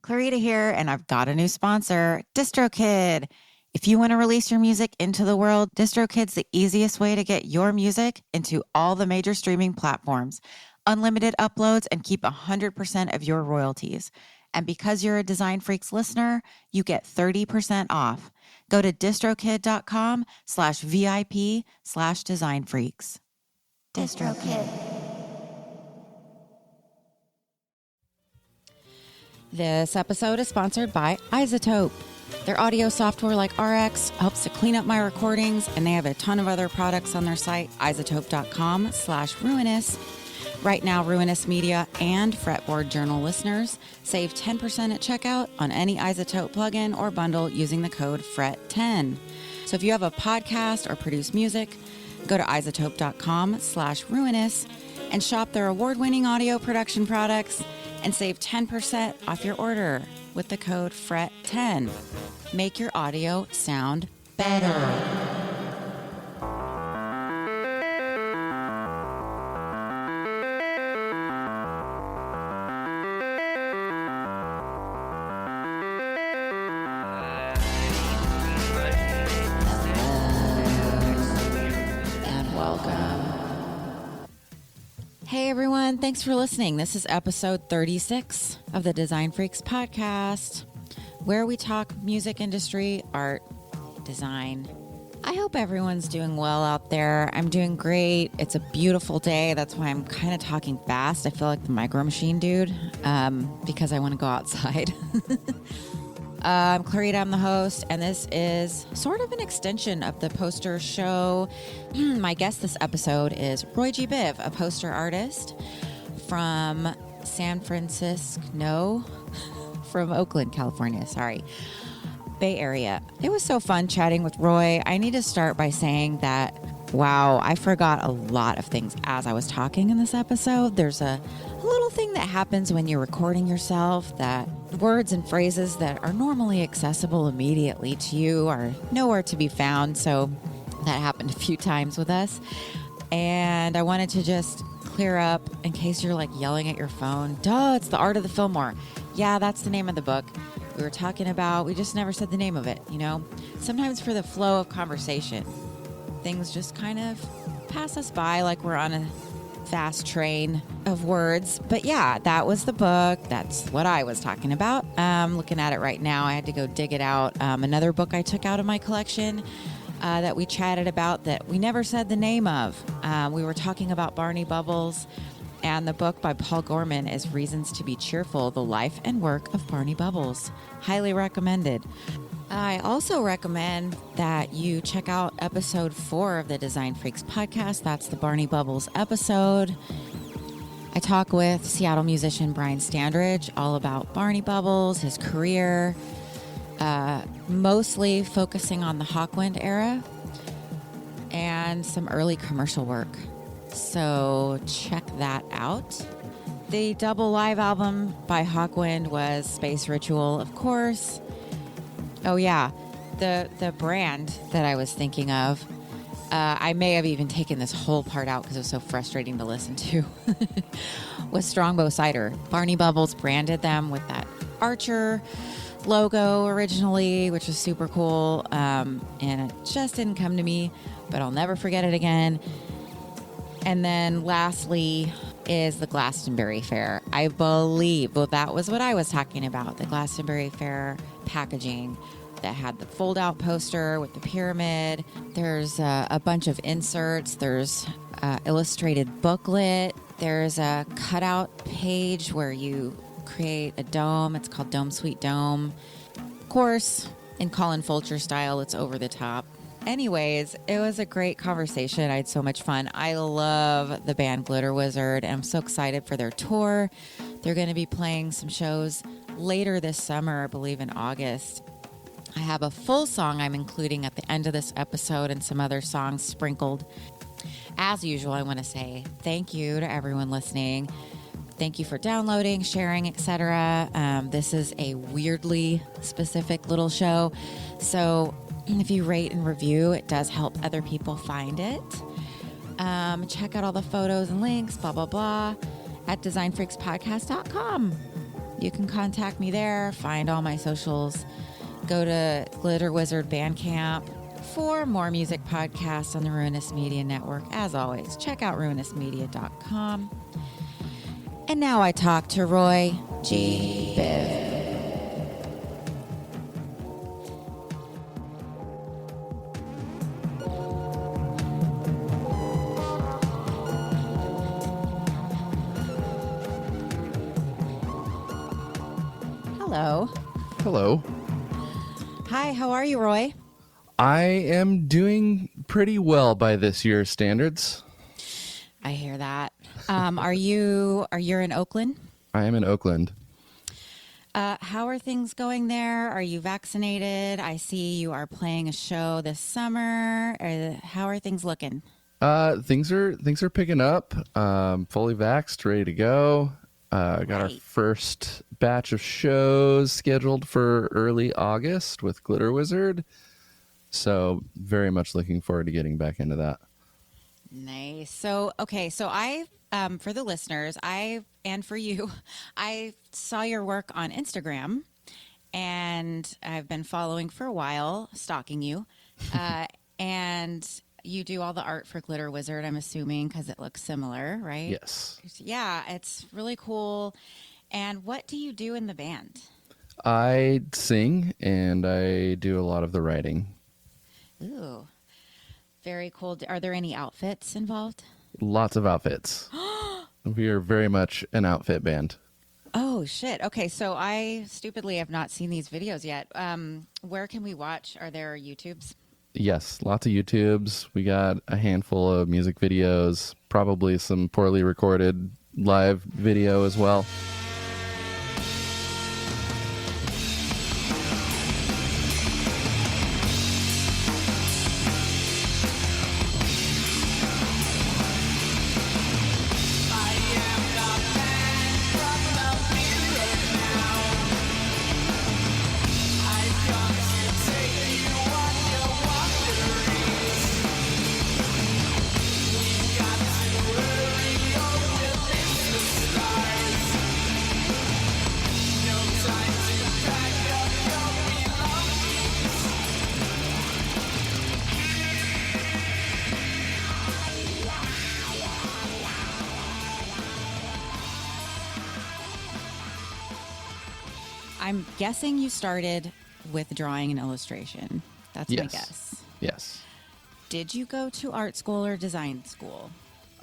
Clarita here, and I've got a new sponsor, DistroKid. If you want to release your music into the world, DistroKid's the easiest way to get your music into all the major streaming platforms, unlimited uploads, and keep 100% of your royalties. And because you're a Design Freaks listener, you get 30% off. Go to distrokid.com/VIP/designfreaks. DistroKid. This episode is sponsored by iZotope. Their audio software like RX helps to clean up my recordings, and they have a ton of other products on their site, iZotope.com/ruinous. Right now, Ruinous Media and Fretboard Journal listeners save 10% at checkout on any iZotope plugin or bundle using the code FRET10. So if you have a podcast or produce music, go to iZotope.com/ruinous and shop their award-winning audio production products and save 10% off your order with the code FRET10. Make your audio sound better. Hey everyone, thanks for listening. This is episode 36 of the Design Freaks podcast, where we talk music industry, art, design. I hope everyone's doing well out there. I'm doing great. It's a beautiful day. That's why I'm kind of talking fast. I feel like the Micro Machine dude because I want to go outside. I'm Clarita, I'm the host, and this is sort of an extension of the poster show. My guest this episode is ROY G BIV, a poster artist from San Francisco, no, from Oakland, California, Bay Area. It was so fun chatting with Roy. I need to start by saying that, wow, I forgot a lot of things as I was talking in this episode. There's a little thing that happens when you're recording yourself, that words and phrases that are normally accessible immediately to you are nowhere to be found. So that happened a few times with us. And I wanted to just clear up in case you're like yelling at your phone. Duh, it's The Art of the Fillmore. Yeah, that's the name of the book we were talking about. We just never said the name of it, you know? Sometimes for the flow of conversation, things just kind of pass us by like we're on a fast train of words. But yeah, that was the book. That's what I was talking about. Looking at it right now, I had to go dig it out. Another book I took out of my collection that we chatted about that we never said the name of. We were talking about Barney Bubbles, and the book by Paul Gorman is Reasons to be Cheerful, The Life and Work of Barney Bubbles. Highly recommended. I also recommend that you check out episode 4 of the Design Freaks podcast. That's the Barney Bubbles episode. I talk with Seattle musician Brian Standridge all about Barney Bubbles, his career, mostly focusing on the Hawkwind era and some early commercial work. So check that out. The double live album by Hawkwind was Space Ritual, of course. Oh yeah, the brand that I was thinking of, I may have even taken this whole part out because it was so frustrating to listen to, was Strongbow Cider. Barney Bubbles branded them with that Archer logo originally, which was super cool, and it just didn't come to me, but I'll never forget it again. And then lastly is the Glastonbury Fair. I believe, well, that was what I was talking about, the Glastonbury Fair packaging that had the fold-out poster with the pyramid. There's a bunch of inserts. There's illustrated booklet. There's a cutout page where you create a dome. It's called Dome Sweet Dome. Of course, in Colin Fulcher style, it's over the top. Anyways, it was a great conversation. I had so much fun. I love the band Glitter Wizard, and I'm so excited for their tour. They're going to be playing some shows later this summer, I believe in August. I have a full song I'm including at the end of this episode and some other songs sprinkled. As usual, I want to say thank you to everyone listening. Thank you for downloading, sharing, etc. This is a weirdly specific little show, so if you rate and review, it does help other people find it. Check out all the photos and links, blah, blah, blah, at designfreakspodcast.com. You can contact me there, find all my socials, go to Glitter Wizard Bandcamp for more music podcasts on the Ruinous Media Network. As always, check out ruinousmedia.com. And now I talk to ROY G BIV. Hello. Hello. Hi, how are you, Roy? I am doing pretty well by this year's standards. I hear that. You're in Oakland? I am in Oakland. How are things going there? Are you vaccinated? I see you are playing a show this summer. How are things looking? Things are picking up. Fully vaxxed, ready to go. Got our first batch of shows scheduled for early August with Glitter Wizard. So very much looking forward to getting back into that. Nice. So I, for the listeners, and for you, I saw your work on Instagram, and I've been following for a while, stalking you, and you do all the art for Glitter Wizard, I'm assuming, because it looks similar, right? Yes. Yeah, it's really cool. And what do you do in the band? I sing and I do a lot of the writing. Ooh, very cool. Are there any outfits involved? Lots of outfits. We are very much an outfit band. Oh, shit. Okay, so I stupidly have not seen these videos yet. Where can we watch? Are there YouTubes? Yes, lots of YouTubes. We got a handful of music videos, probably some poorly recorded live video as well. I'm guessing you started with drawing and illustration. That's my guess. Yes. Did you go to art school or design school?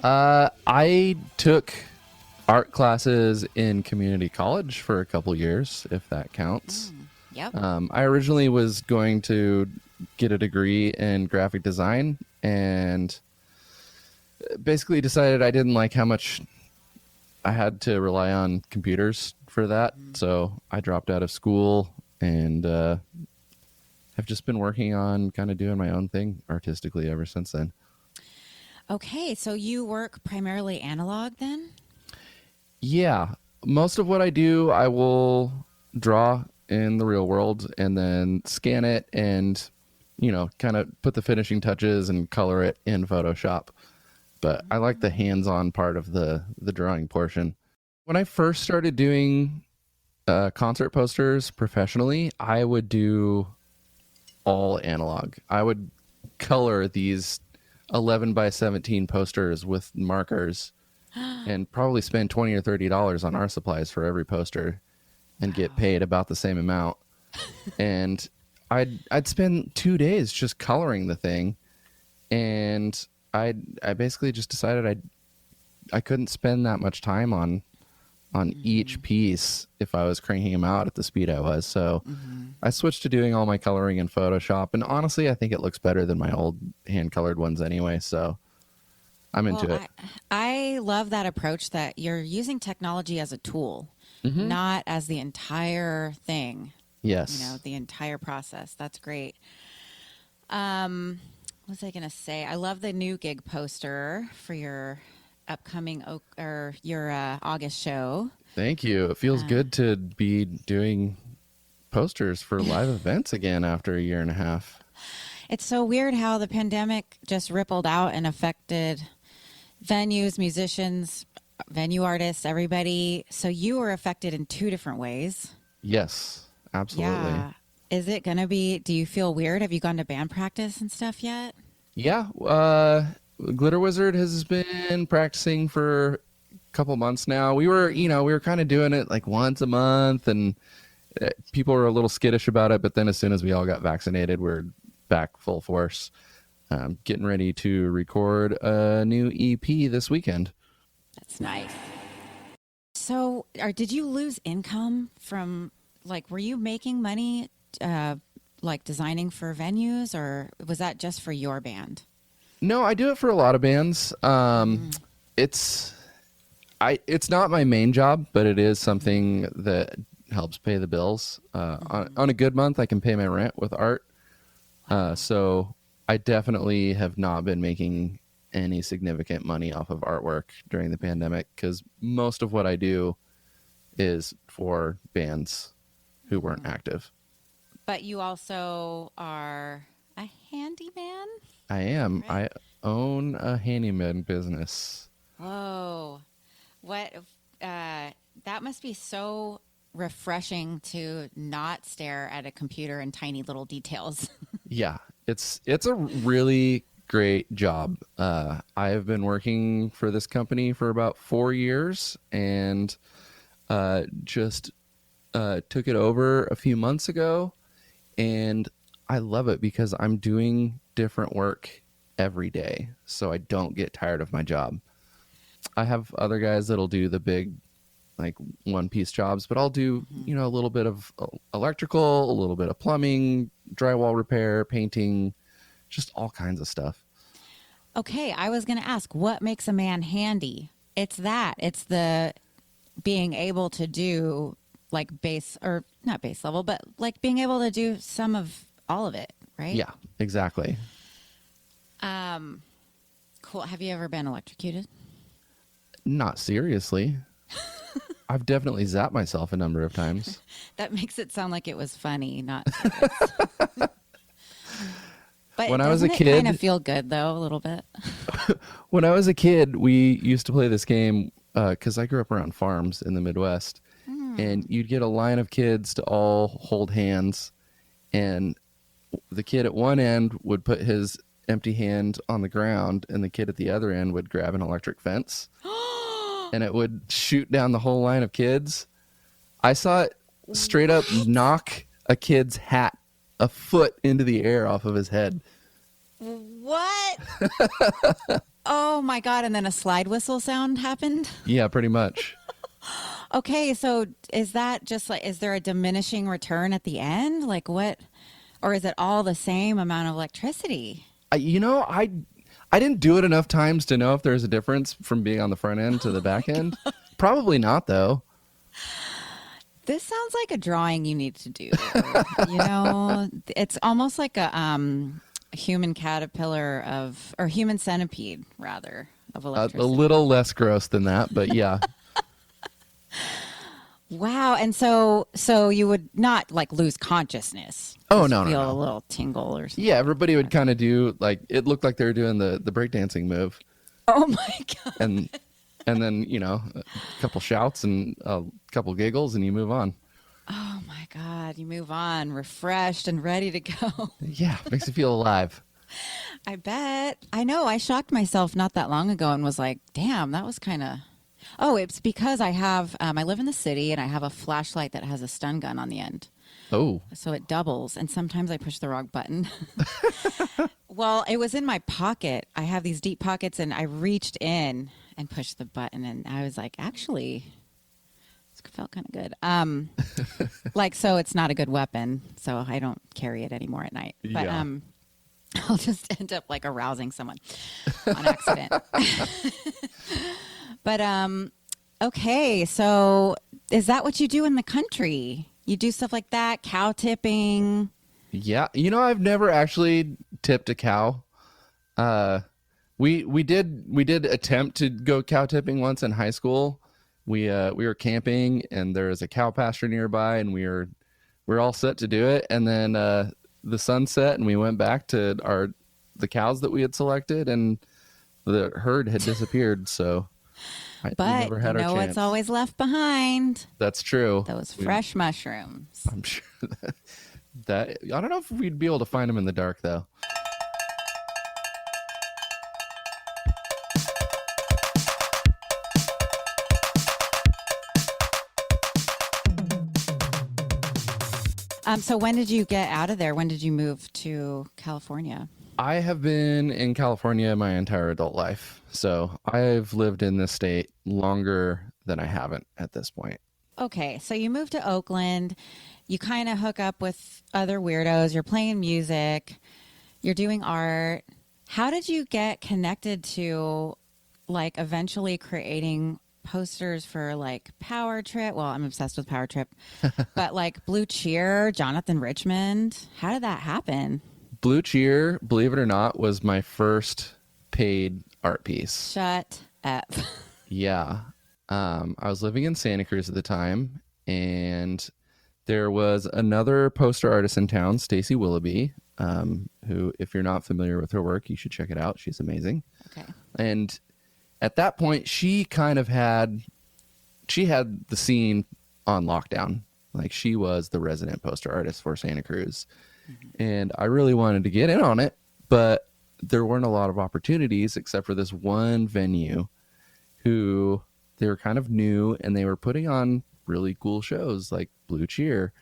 I took art classes in community college for a couple years, if that counts. Yep. I originally was going to get a degree in graphic design and basically decided I didn't like how much I had to rely on computers for that. So I dropped out of school and have just been working on kind of doing my own thing artistically ever since then. Okay, so you work primarily analog then? Yeah, most of what I do, I will draw in the real world and then scan it and, kind of put the finishing touches and color it in Photoshop. But I like the hands-on part of the drawing portion. When I first started doing concert posters professionally, I would do all analog. I would color these 11 by 17 posters with markers and probably spend $20 or $30 on art supplies for every poster and get paid about the same amount. And I'd spend 2 days just coloring the thing, and I basically just decided I couldn't spend that much time on each piece if I was cranking them out at the speed I was. So I switched to doing all my coloring in Photoshop, and honestly, I think it looks better than my old hand-colored ones anyway, so I'm into it. I love that approach that you're using technology as a tool, not as the entire thing. Yes. The entire process. That's great. What was I going to say? I love the new gig poster for your upcoming your August show. Thank you. It feels good to be doing posters for live events again after a year and a half. It's so weird how the pandemic just rippled out and affected venues, musicians, venue artists, everybody. So you were affected in two different ways. Yes, absolutely. Yeah. Is it going to be, do you feel weird? Have you gone to band practice and stuff yet? Yeah, Glitter Wizard has been practicing for a couple months now. We were kind of doing it like once a month, and people were a little skittish about it. But then as soon as we all got vaccinated, we're back full force, getting ready to record a new EP this weekend. That's nice. So, did you lose income from, like, were you making money, like designing for venues, or was that just for your band? No, I do it for a lot of bands. It's not my main job, but it is something that helps pay the bills. On a good month, I can pay my rent with art. So I definitely have not been making any significant money off of artwork during the pandemic, because most of what I do is for bands who weren't active. But you also are a handyman? I am. Right. I own a handyman business. Whoa. What, that must be so refreshing to not stare at a computer and tiny little details. Yeah, it's a really great job. I have been working for this company for about 4 years, and just took it over a few months ago, and I love it because I'm doing different work every day, so I don't get tired of my job. I have other guys that'll do the big, like, one-piece jobs, but I'll do, a little bit of electrical, a little bit of plumbing, drywall repair, painting, just all kinds of stuff. Okay, I was going to ask, what makes a man handy? It's the being able to do, like, base, or not base level, but like being able to do some of all of it, right? Yeah, exactly. Cool. Have you ever been electrocuted? Not seriously. I've definitely zapped myself a number of times. That makes it sound like it was funny, not serious. But When I was a doesn't it kid- kind of feel good though, a little bit? When I was a kid, we used to play this game because I grew up around farms in the Midwest, and you'd get a line of kids to all hold hands, and the kid at one end would put his empty hand on the ground, and the kid at the other end would grab an electric fence, and it would shoot down the whole line of kids. I saw it straight up knock a kid's hat a foot into the air off of his head. What? Oh my God. And then a slide whistle sound happened? Yeah, pretty much. Okay, so is that just like, is there a diminishing return at the end? Like what? Or is it all the same amount of electricity? I didn't do it enough times to know if there's a difference from being on the front end to the back end. Probably not, though. This sounds like a drawing you need to do. It's almost like a human caterpillar or human centipede, rather, of electricity. A little less gross than that, but yeah. Wow. And so you would not like lose consciousness. Oh, Just no. feel a little tingle or something. Yeah, everybody would kind of do, like, it looked like they were doing the breakdancing move. Oh my God. And then, a couple shouts and a couple giggles, and you move on. Oh my God. You move on refreshed and ready to go. Yeah, makes you feel alive. I bet. I know. I shocked myself not that long ago and was like, damn, that was kind of. Oh, it's because I live in the city and I have a flashlight that has a stun gun on the end. Oh. So it doubles. And sometimes I push the wrong button. Well, it was in my pocket. I have these deep pockets and I reached in and pushed the button. And I was like, actually, it felt kind of good. So it's not a good weapon. So I don't carry it anymore at night. But Yeah. I'll just end up like arousing someone on accident. But okay, so is that what you do in the country? You do stuff like that, cow tipping? Yeah, I've never actually tipped a cow. We did attempt to go cow tipping once in high school. We were camping and there was a cow pasture nearby, and we were all set to do it. And then the sun set, and we went back to the cows that we had selected, and the herd had disappeared. So We But never you had our know what's chance. always left behind? That's true. Those fresh mushrooms. I'm sure that I don't know if we'd be able to find them in the dark though. So when did you get out of there? When did you move to California? I have been in California my entire adult life. So I've lived in this state longer than I haven't at this point. Okay, so you moved to Oakland. You kind of hook up with other weirdos. You're playing music. You're doing art. How did you get connected to, like, eventually creating posters for, like, Power Trip? Well, I'm obsessed with Power Trip. But, like, Blue Cheer, Jonathan Richmond. How did that happen? Blue Cheer, believe it or not, was my first paid art piece. Shut up. Yeah. I was living in Santa Cruz at the time, and there was another poster artist in town, Stacy Willoughby, who, if you're not familiar with her work, you should check it out. She's amazing. Okay. And at that point, she had the scene on lockdown. Like, she was the resident poster artist for Santa Cruz. Mm-hmm. And I really wanted to get in on it, but there weren't a lot of opportunities except for this one venue who they were kind of new and they were putting on really cool shows like Blue Cheer.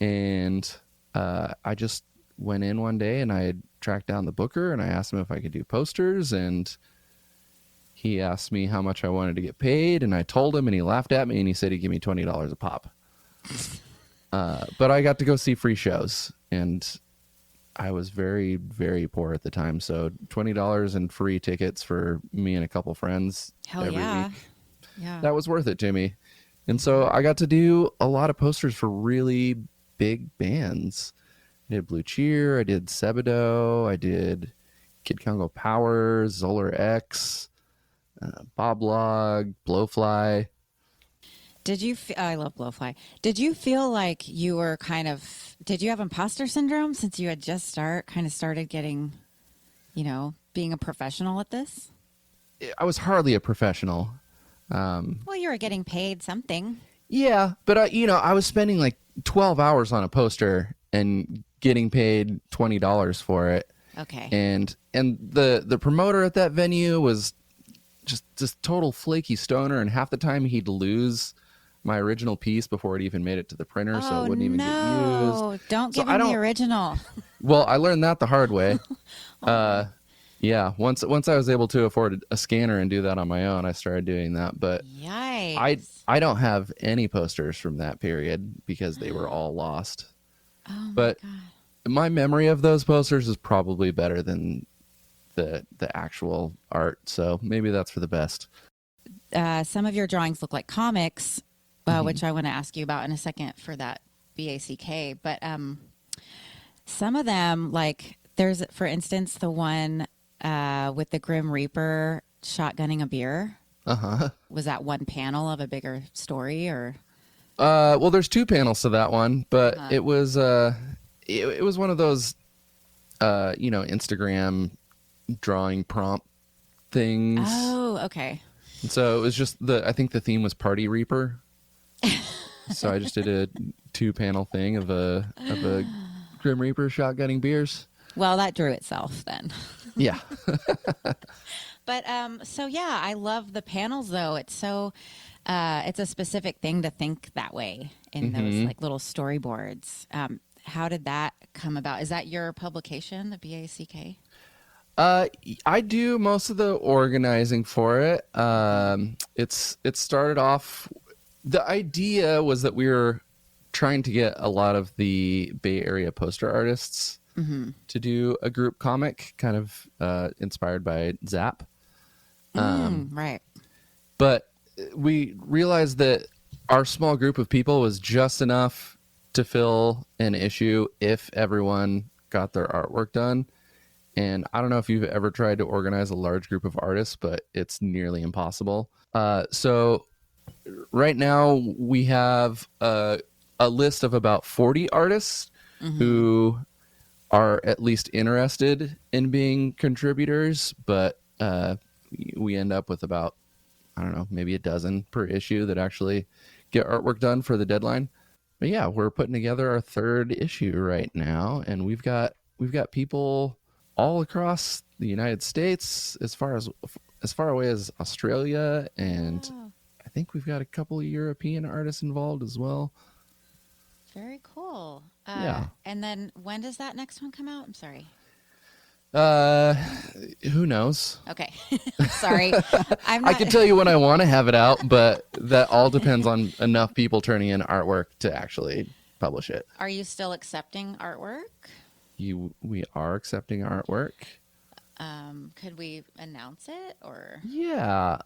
And I just went in one day and I had tracked down the booker and I asked him if I could do posters, and he asked me how much I wanted to get paid, and I told him, and he laughed at me and he said he'd give me $20 a pop. But I got to go see free shows, and I was very, very poor at the time. So $20 and free tickets for me and a couple friends every week. Yeah. That was worth it to me. And so I got to do a lot of posters for really big bands. I did Blue Cheer, I did Sebadoh, I did Kid Congo Power, Zolar X, Bob Log, Blowfly. I love Blowfly. Did you feel like you were did you have imposter syndrome since you had just started getting, being a professional at this? I was hardly a professional. Well, you were getting paid something. Yeah, but I was spending like 12 hours on a poster and getting paid $20 for it. Okay. And the promoter at that venue was just this total flaky stoner, and half the time he'd lose my original piece before it even made it to the printer, so it wouldn't even get used. Don't give him the original. Well, I learned that the hard way. Yeah, once I was able to afford a scanner and do that on my own, I started doing that. But yikes. I don't have any posters from that period because they were all lost. Oh my but God. My memory of those posters is probably better than the actual art, so maybe that's for the best. Some of your drawings look like comics, which I want to ask you about in a second for that BACK. But some of them, like there's, for instance, the one with the Grim Reaper shotgunning a beer. Uh-huh. Was that one panel of a bigger story, or? Well, there's two panels to that one, but it was it was one of those Instagram drawing prompt things. Oh, okay. And so it was just I think the theme was Party Reaper. So I just did a 2-panel thing of a Grim Reaper shotgunning beers. Well, that drew itself then. Yeah. But so yeah, I love the panels though. It's so it's a specific thing to think that way in those like little storyboards. How did that come about? Is that your publication, the BACK? I do most of the organizing for it. It started off, the idea was that we were trying to get a lot of the Bay Area poster artists to do a group comic, kind of inspired by Zap. Right. But we realized that our small group of people was just enough to fill an issue if everyone got their artwork done. And I don't know if you've ever tried to organize a large group of artists, but it's nearly impossible. So right now we have a list of about 40 artists who are at least interested in being contributors, but we end up with about I don't know, maybe a dozen per issue that actually get artwork done for the deadline. But yeah, we're putting together our third issue right now, and we've got people all across the United States, as far away as Australia, and Oh, I think we've got a couple of European artists involved as well. very cool. Yeah. And then when does that next one come out? I'm sorry. Uh, who knows? Okay. Sorry. I'm I not. can tell you when I want to have it out, but that all depends on enough people turning in artwork to actually publish it. Are you still accepting artwork? We are accepting artwork. Could we announce it or? Yeah.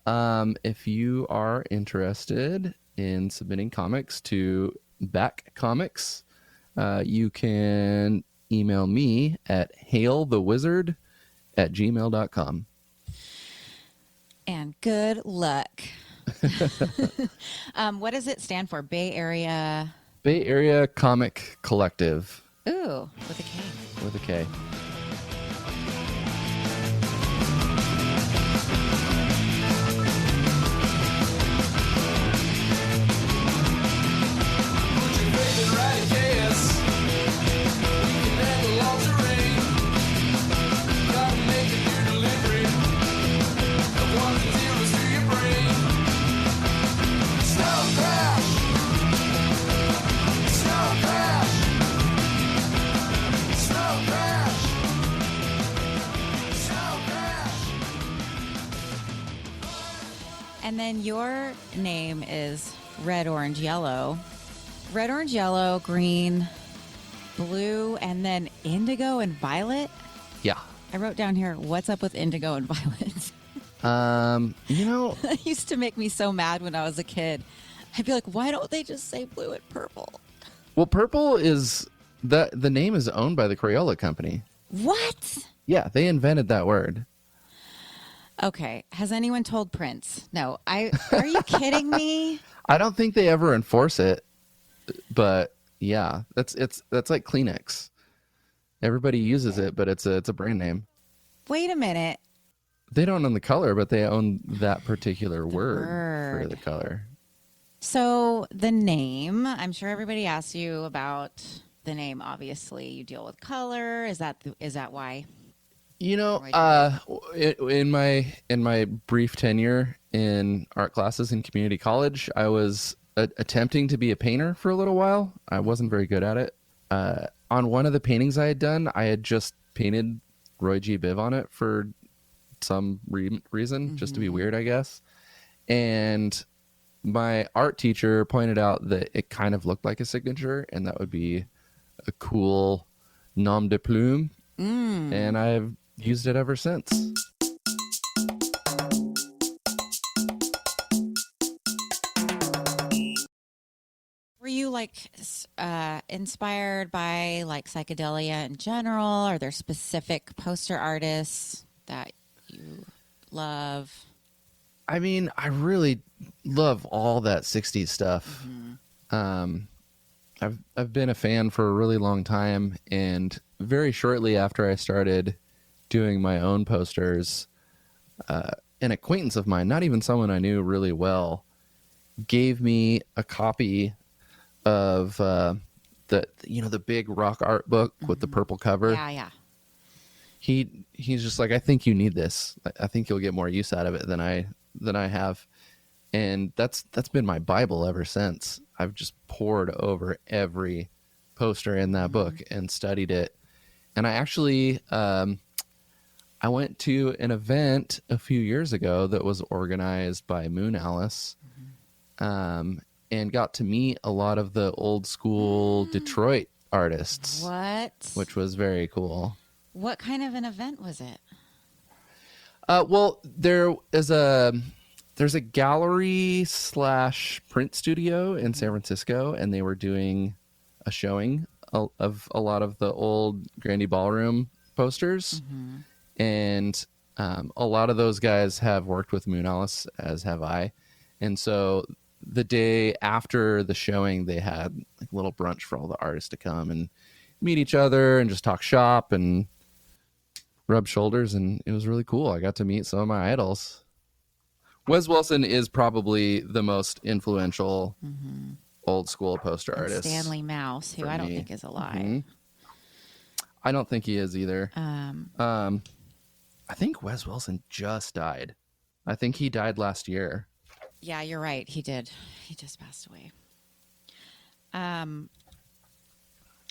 If you are interested in submitting comics to Back Comics, you can email me at hailthewizard@gmail.com. And good luck. What does it stand for? Bay Area. Bay Area Comic Collective Ooh, with a K. with a K. And then your name is red, orange, yellow. Red, orange, yellow, green, blue, and then indigo and violet. Yeah. I wrote down here, what's up with indigo and violet? That used to make me so mad when I was a kid. I'd be like, why don't they just say blue and purple? Well, purple is the name is owned by the Crayola company. What? Yeah, they invented that word. Okay. Has anyone told Prince? No. Are you kidding me? I don't think they ever enforce it, but yeah, that's like Kleenex. Everybody uses it, but it's a brand name. Wait a minute. They don't own the color, but they own that particular word for the color. So the name, I'm sure everybody asks you about the name. Obviously, you deal with color. Is that why? In my brief tenure in art classes in community college, I was attempting to be a painter for a little while. I wasn't very good at it. On one of the paintings I had done, I had just painted ROY G BIV on it for some reason, just to be weird, I guess. And my art teacher pointed out that it kind of looked like a signature, and that would be a cool nom de plume. And I've used it ever since. Were you inspired by psychedelia in general? Are there specific poster artists that you love? I mean, I really love all that 60s stuff. I've been a fan for a really long time, and very shortly after I started doing my own posters, an acquaintance of mine, not even someone I knew really well, gave me a copy of the big rock art book with the purple cover. Yeah. He's just like, I think you need this. I think you'll get more use out of it than I have. And that's been my Bible ever since. I've just pored over every poster in that book and studied it. And I actually, I went to an event a few years ago that was organized by Moon Alice, and got to meet a lot of the old school Detroit artists. What? Which was very cool. What kind of an event was it? Well, there's a gallery / print studio in San Francisco, and they were doing a showing of a lot of the old Grandy Ballroom posters. And a lot of those guys have worked with Moon Alice, as have I. And so the day after the showing, they had a little brunch for all the artists to come and meet each other and just talk shop and rub shoulders. And it was really cool. I got to meet some of my idols. Wes Wilson is probably the most influential old school poster And artist. Stanley Mouse, who for I don't me. think is alive. Mm-hmm. I don't think he is either. I think Wes Wilson just died. I think he died last year. Yeah, you're right. He did. He just passed away.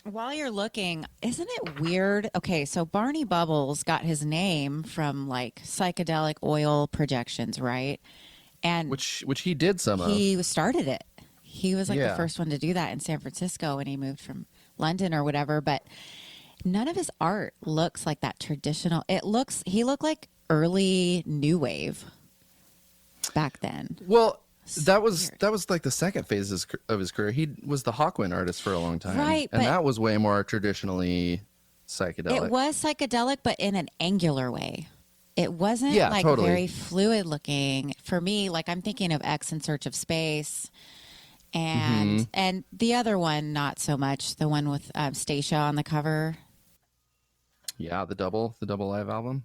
While you're looking, isn't it weird? Okay, so Barney Bubbles got his name from like psychedelic oil projections, right? And Which he did some of. he started it. He was like the Yeah. first one to do that in San Francisco when he moved from London or whatever. But none of his art looks like that traditional. He looked like early new wave back then. Well, that was like the second phase of his career. He was the Hawkwind artist for a long time. Right, and but that was way more traditionally psychedelic. it was psychedelic, but in an angular way. It wasn't like totally. very fluid looking. For me, like I'm thinking of X in Search of Space and the other one, not so much. The one with Stacia on the cover. Yeah, the double live album.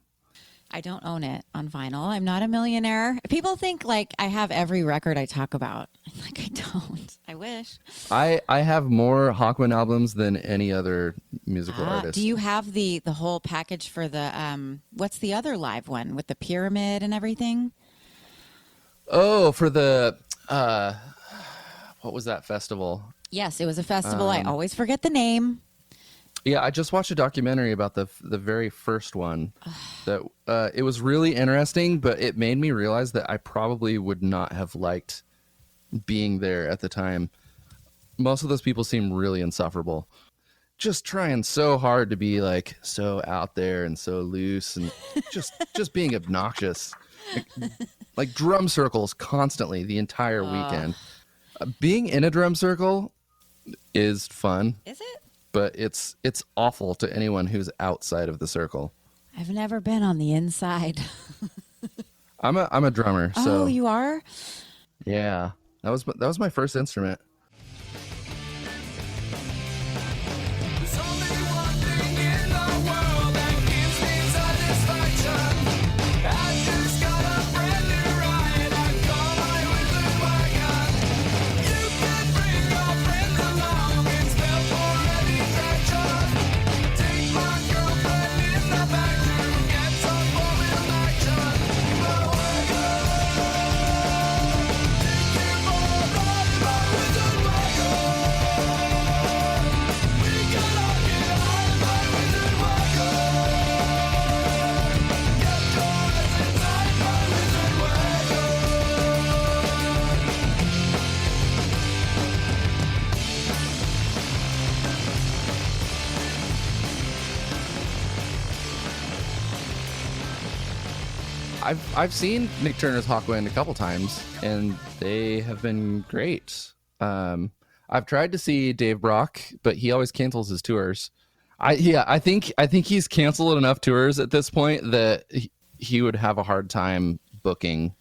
I don't own it on vinyl. I'm not a millionaire. People think like I have every record I talk about. Like I don't. I wish. I have more Hawkwind albums than any other musical artist. Do you have the whole package for the what's the other live one with the pyramid and everything? Oh, for the what was that festival? Yes, it was a festival. I always forget the name. Yeah, I just watched a documentary about the very first one. That it was really interesting, but it made me realize that I probably would not have liked being there at the time. Most of those people seem really insufferable. Just trying so hard to be like so out there and so loose and just being obnoxious. Like drum circles constantly the entire weekend. Being in a drum circle is fun. Is it? But it's awful to anyone who's outside of the circle. I've never been on the inside. I'm a drummer, so Oh, you are? yeah. That was my first instrument. There's only one thing in the world that gives me satisfaction. I just got a brand new ride. I call my wizard wagon. You can bring your friends along. It's built for any attraction. Take my girlfriend in the back to get some boring action. My wagon. Take you for a ride in my wizard wagon. We gotta get high in my wizard wagon. Get your ass inside my wizard I've seen Nick Turner's Hawkwind a couple times, and they have been great. I've tried to see Dave Brock, but he always cancels his tours. I think he's canceled enough tours at this point that he would have a hard time booking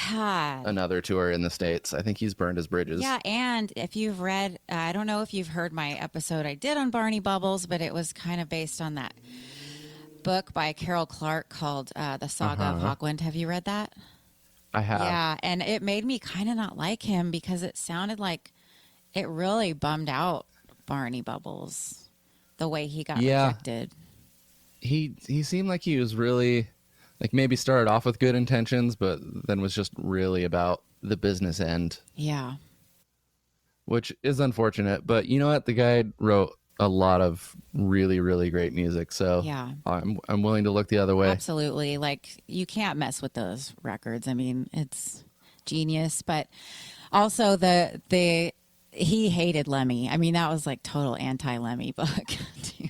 God. another tour in the States. I think he's burned his bridges. Yeah, and if you've read, I don't know if you've heard my episode I did on Barney Bubbles, but it was kind of based on that book by Carol Clark called The Saga of Hawkwind. Have you read that? I have. Yeah, and it made me kind of not like him because it sounded like it really bummed out Barney Bubbles, the way he got rejected. He seemed like he was really, like, maybe started off with good intentions, but then was just really about the business end. Yeah. Which is unfortunate, but you know what? The guy wrote a lot of really, really great music, so Yeah. I'm willing to look the other way. Absolutely. Like, you can't mess with those records. I mean, it's genius, but also he hated Lemmy. I mean, that was like total anti-Lemmy book.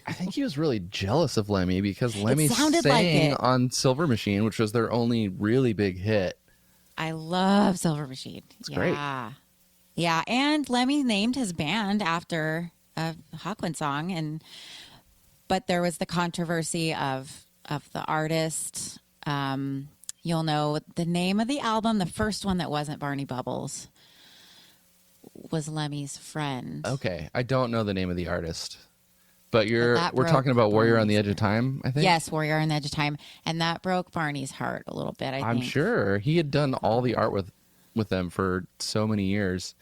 I think he was really jealous of Lemmy because Lemmy sounded like sang it. on Silver Machine, which was their only really big hit. I love Silver Machine. It's great. Yeah, and Lemmy named his band after a Hawkwind song, but there was the controversy of the artist. You'll know the name of the album. The first one that wasn't Barney Bubbles was Lemmy's friend. Okay, I don't know the name of the artist, But we're broke talking about Warrior on the Barney's Edge of Time, I think. Yes, Warrior on the Edge of Time, and that broke Barney's heart a little bit. I'm think. sure he had done all the art with them for so many years.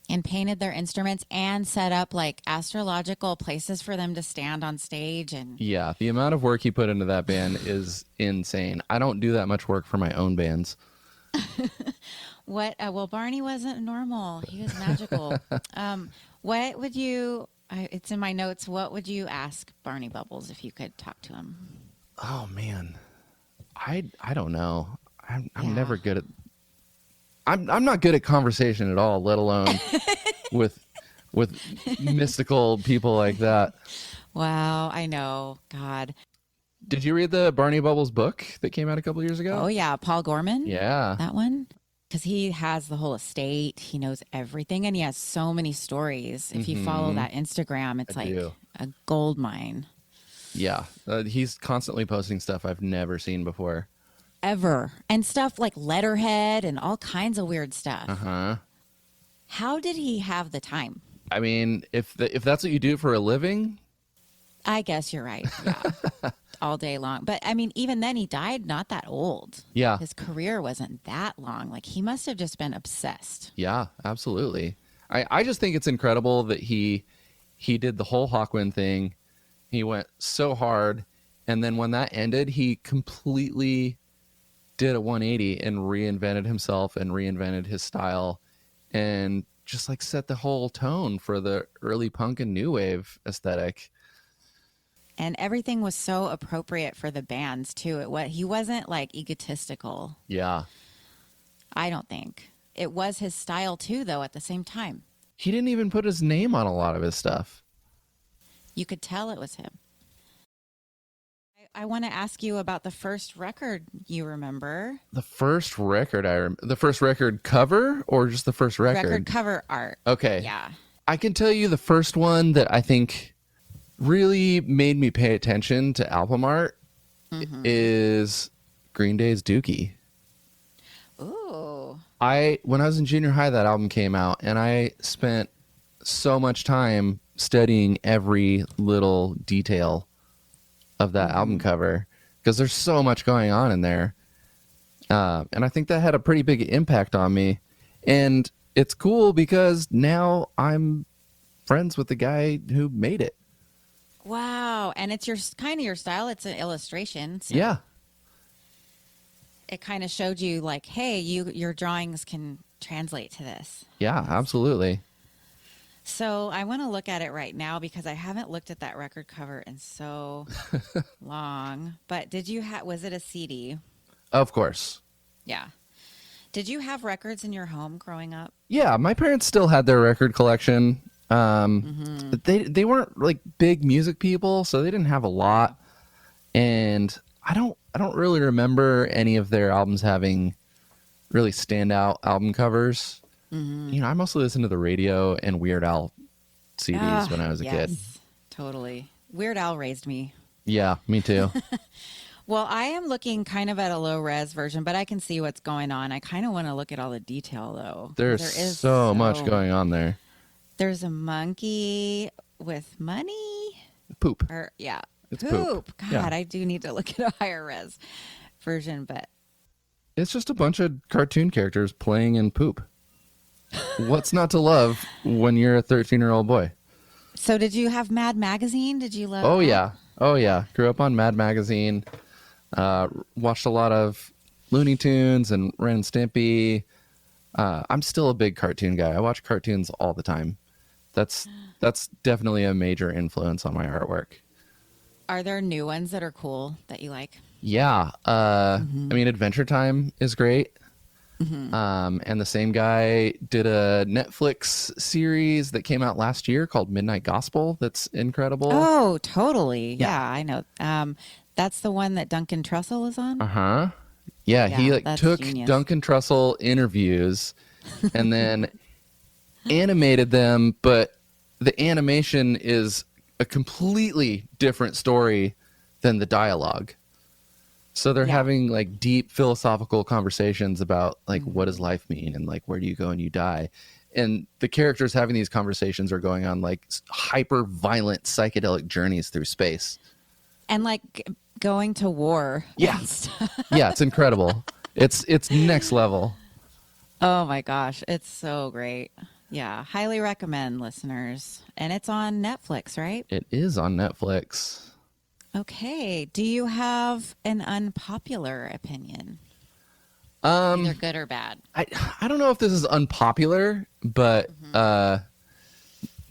And painted their instruments and set up like astrological places for them to stand on stage. And Yeah, the amount of work he put into that band is insane. I don't do that much work for my own bands. what? Well, Barney wasn't normal. He was magical. What would you? It's in my notes. What would you ask Barney Bubbles if you could talk to him? Oh man, I don't know. I'm Yeah. never good at. I'm not good at conversation at all, let alone with mystical people like that. Wow, I know. God. Did you read the Barney Bubbles book that came out a couple years ago? Oh yeah, Paul Gorman. Yeah. That one. Because he has the whole estate, he knows everything, and he has so many stories. If you follow that Instagram, it's I like do. a gold mine. Yeah. He's constantly posting stuff I've never seen before. Ever. And stuff like letterhead and all kinds of weird stuff. Uh-huh. How did he have the time? I mean, if that's what you do for a living, I guess you're right. Yeah. All day long. But I mean, even then he died not that old. yeah. His career wasn't that long. Like he must have just been obsessed. Yeah, absolutely. I just think it's incredible that he did the whole Hawkwind thing. He went so hard, and then when that ended, he completely did a 180 and reinvented himself and reinvented his style and just like set the whole tone for the early punk and new wave aesthetic. And everything was so appropriate for the bands too. He wasn't like egotistical. Yeah. I don't think. It was his style too, though, at the same time. He didn't even put his name on a lot of his stuff. You could tell it was him. I want to ask you about the first record you remember. The first record the first record cover or just the first record? Record cover art. Okay. Yeah. I can tell you the first one that I think really made me pay attention to album art is Green Day's Dookie. Ooh. When I was in junior high, that album came out, and I spent so much time studying every little detail of that album cover because there's so much going on in there. And I think that had a pretty big impact on me. And it's cool because now I'm friends with the guy who made it. Wow. And it's kind of your style. It's an illustration. So Yeah. it kind of showed you like, hey, your drawings can translate to this. Yeah, absolutely. So I want to look at it right now because I haven't looked at that record cover in so long. But was it a CD? Of course. Yeah. Did you have records in your home growing up? Yeah, my parents still had their record collection. They weren't like big music people, so they didn't have a lot. And I don't really remember any of their albums having really standout album covers. You know, I mostly listened to the radio and Weird Al CDs when I was a kid. Totally. Weird Al raised me. Yeah, me too. Well, I am looking kind of at a low res version, but I can see what's going on. I kind of want to look at all the detail though. There's There is so much going on there. There's a monkey with money. Poop. It's poop. poop. God, Yeah. I do need to look at a higher res version, but It's just a bunch of cartoon characters playing in poop. What's not to love when you're a 13-year-old boy? so did you have Mad Magazine? Did you love Oh that? yeah. Oh yeah. Grew up on Mad Magazine. Watched a lot of Looney Tunes and Ren and Stimpy. I'm still a big cartoon guy. I watch cartoons all the time. That's definitely a major influence on my artwork. Are there new ones that are cool that you like? Yeah. I mean, Adventure Time is great. And the same guy did a Netflix series that came out last year called Midnight Gospel. That's incredible. Oh, totally. Yeah. Yeah, I know. That's the one that Duncan Trussell is on? Uh-huh. Yeah, he Yeah, like that's took genius. Duncan Trussell interviews and then animated them, but the animation is a completely different story than the dialogue. So they're Yeah. having like deep philosophical conversations about like what does life mean and like where do you go when you die. and the characters having these conversations are going on like hyper violent psychedelic journeys through space. And like going to war. Yeah. and stuff. Yeah, it's incredible. It's next level. Oh my gosh, it's so great. Yeah, highly recommend, listeners. And it's on Netflix, right? It is on Netflix. Okay. Do you have an unpopular opinion? Either good or bad. I don't know if this is unpopular, but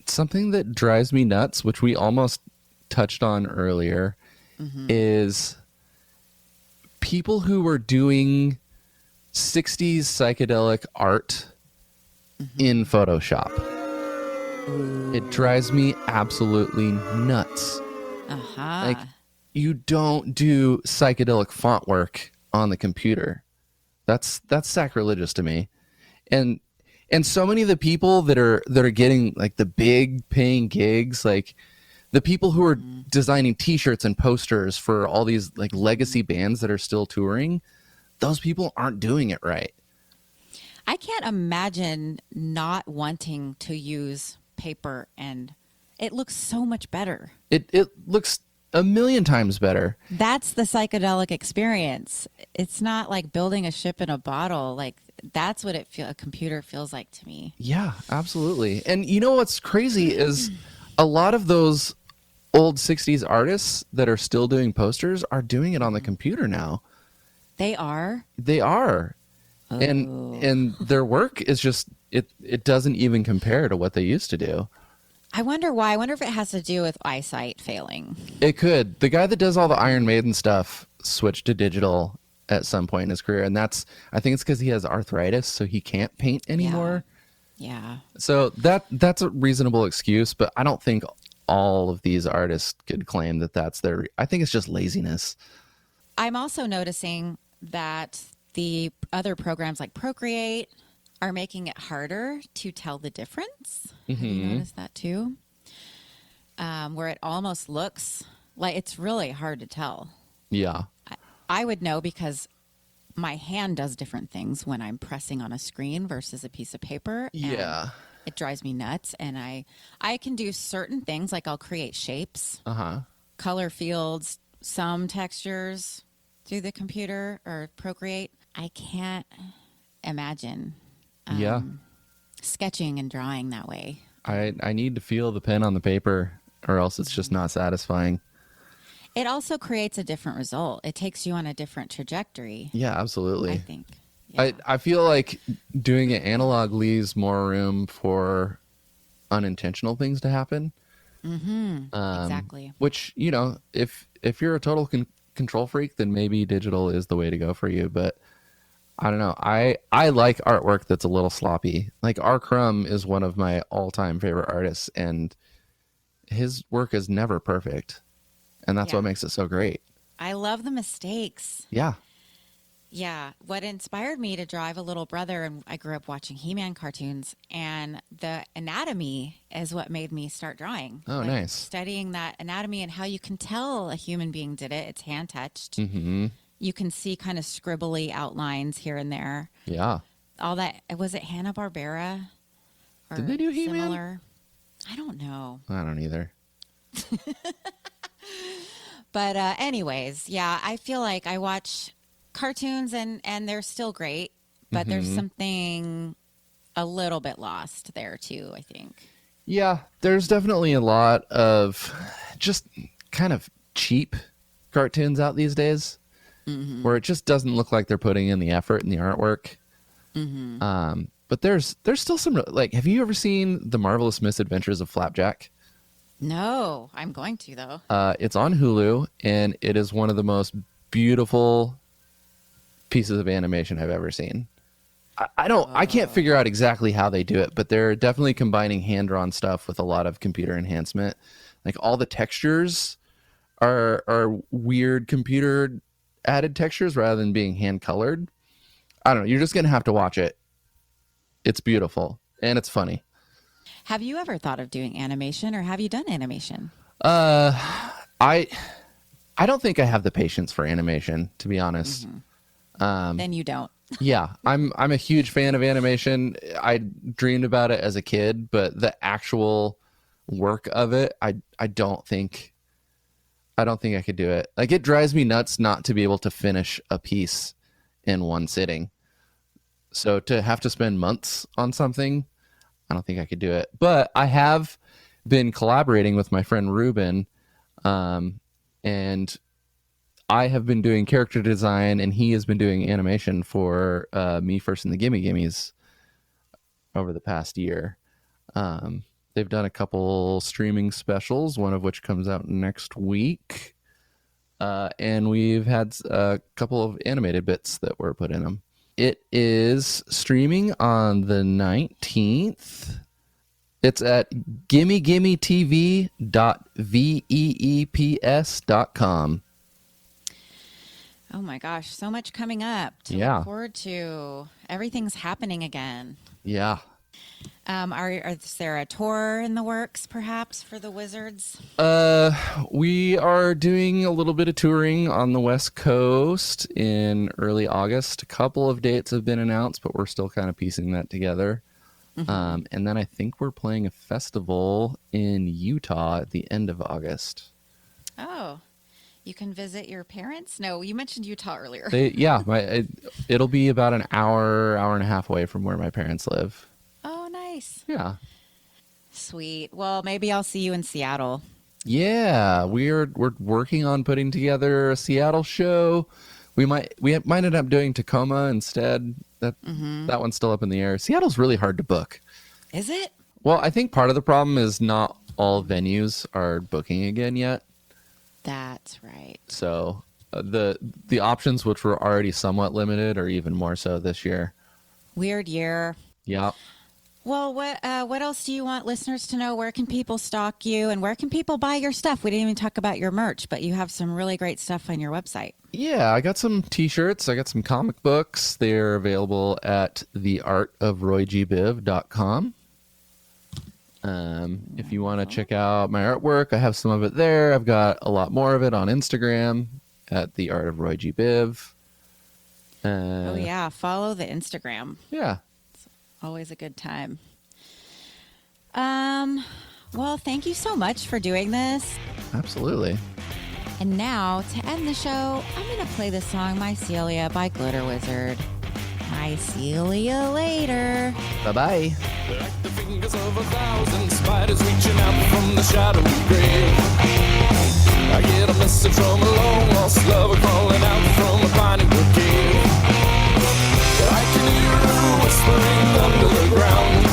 something that drives me nuts, which we almost touched on earlier, is people who were doing 60s psychedelic art in Photoshop. It drives me absolutely nuts. Like, you don't do psychedelic font work on the computer. That's sacrilegious to me. And so many of the people that are getting like the big paying gigs, like the people who are designing t-shirts and posters for all these like legacy bands that are still touring, those people aren't doing it right. I can't imagine not wanting to use paper, and it looks so much better. It looks a million times better. That's the psychedelic experience. It's not like building a ship in a bottle. Like that's what a computer feels like to me. Yeah, absolutely. And you know what's crazy is a lot of those old 60s artists that are still doing posters are doing it on the computer now. They are? They are. Oh. And their work is just it doesn't even compare to what they used to do. I wonder why. I wonder if it has to do with eyesight failing. It could. The guy that does all the Iron Maiden stuff switched to digital at some point in his career, and I think it's because he has arthritis, so he can't paint anymore. Yeah. So that's a reasonable excuse, but I don't think all of these artists could claim that that's their. I think it's just laziness. I'm also noticing that the other programs like Procreate are making it harder to tell the difference. Have you noticed that too? Where it almost looks like it's really hard to tell. Yeah. I would know because my hand does different things when I'm pressing on a screen versus a piece of paper. Yeah. It drives me nuts. And I can do certain things, like I'll create shapes, color fields, some textures through the computer or Procreate. I can't imagine sketching and drawing that way. I need to feel the pen on the paper, or else it's just not satisfying. It also creates a different result. It takes you on a different trajectory. Yeah, absolutely. I think. Yeah. I feel like doing it analog leaves more room for unintentional things to happen. Exactly. Which, you know, if you're a total control freak, then maybe digital is the way to go for you. But I don't know. I like artwork that's a little sloppy. Like R. Crumb is one of my all-time favorite artists, and his work is never perfect. And that's what makes it so great. I love the mistakes. Yeah. Yeah. What inspired me to draw, I have a little brother, and I grew up watching He-Man cartoons, and the anatomy is what made me start drawing. Oh, like, nice. Studying that anatomy and how you can tell a human being did it. It's hand touched. Mm-hmm. You can see kind of scribbly outlines here and there. Yeah. All that. Was it Hanna-Barbera? Or Did they do He-Man? similar? I don't know. I don't either. But anyways, yeah, I feel like I watch cartoons and they're still great, but there's something a little bit lost there too, I think. Yeah, there's definitely a lot of just kind of cheap cartoons out these days where it just doesn't look like they're putting in the effort in the artwork. But there's still some, like, have you ever seen The Marvelous Misadventures of Flapjack? No, I'm going to though. It's on Hulu, and it is one of the most beautiful pieces of animation I've ever seen. I can't figure out exactly how they do it, but they're definitely combining hand-drawn stuff with a lot of computer enhancement. Like all the textures are weird computer added textures rather than being hand colored. I don't know. You're just going to have to watch it. It's beautiful and it's funny. Have you ever thought of doing animation, or have you done animation? I don't think I have the patience for animation, to be honest. then you don't. Yeah, I'm a huge fan of animation. I dreamed about it as a kid, but the actual work of it, I don't think I could do it. Like, it drives me nuts not to be able to finish a piece in one sitting. So to have to spend months on something, I don't think I could do it. But I have been collaborating with my friend Ruben, and I have been doing character design, and he has been doing animation for Me First and the Gimme Gimmes over the past year. They've done a couple streaming specials, one of which comes out next week. And we've had a couple of animated bits that were put in them. It is streaming on the 19th. It's at gimmegimmetv.veeps.com. Oh my gosh, so much coming up to look forward to. Everything's happening again. Yeah. Is there a tour in the works, perhaps, for the Wizards? We are doing a little bit of touring on the West Coast in early August. A couple of dates have been announced, but we're still kind of piecing that together. And then I think we're playing a festival in Utah at the end of August. Oh, you can visit your parents? No, you mentioned Utah earlier. It'll be about an hour and a half away from where my parents live. Oh, nice. Yeah. Sweet. Well, maybe I'll see you in Seattle. Yeah, we're working on putting together a Seattle show. We might end up doing Tacoma instead. That one's still up in the air. Seattle's really hard to book. Is it? Well, I think part of the problem is not all venues are booking again yet. That's right. So the options, which were already somewhat limited, are even more so this year. Weird year. Yeah. Well, what else do you want listeners to know? Where can people stalk you, and where can people buy your stuff? We didn't even talk about your merch, but you have some really great stuff on your website. Yeah, I got some t-shirts. I got some comic books. They're available at theartofroygbiv.com. If you want to check out my artwork, I have some of it there. I've got a lot more of it on Instagram at theartofroygbiv. Oh, yeah. Follow the Instagram. Yeah. Always a good time. Well, thank you so much for doing this. Absolutely. And now, to end the show, I'm going to play the song Mycelia by Glitter Wizard. Mycelia later. Bye-bye. They're like the fingers of 1,000 spiders reaching out from the shadowy grave. I get a message from a long lost lover calling out from a piney wood cave. I can hear her whispering under the ground.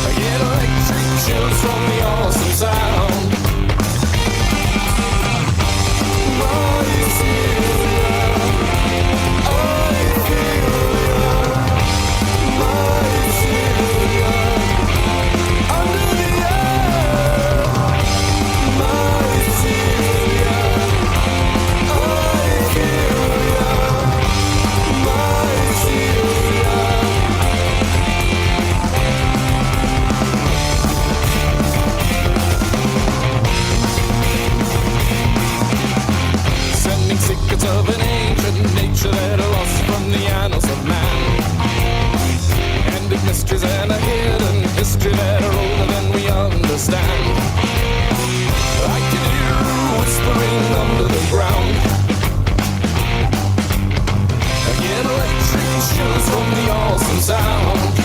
I get electric chills from the awesome sound. Secrets of an ancient nature that are lost from the annals of man. Ended mysteries and a hidden history that are older than we understand. I can hear her whispering under the ground. I get electric chills from the awesome sound.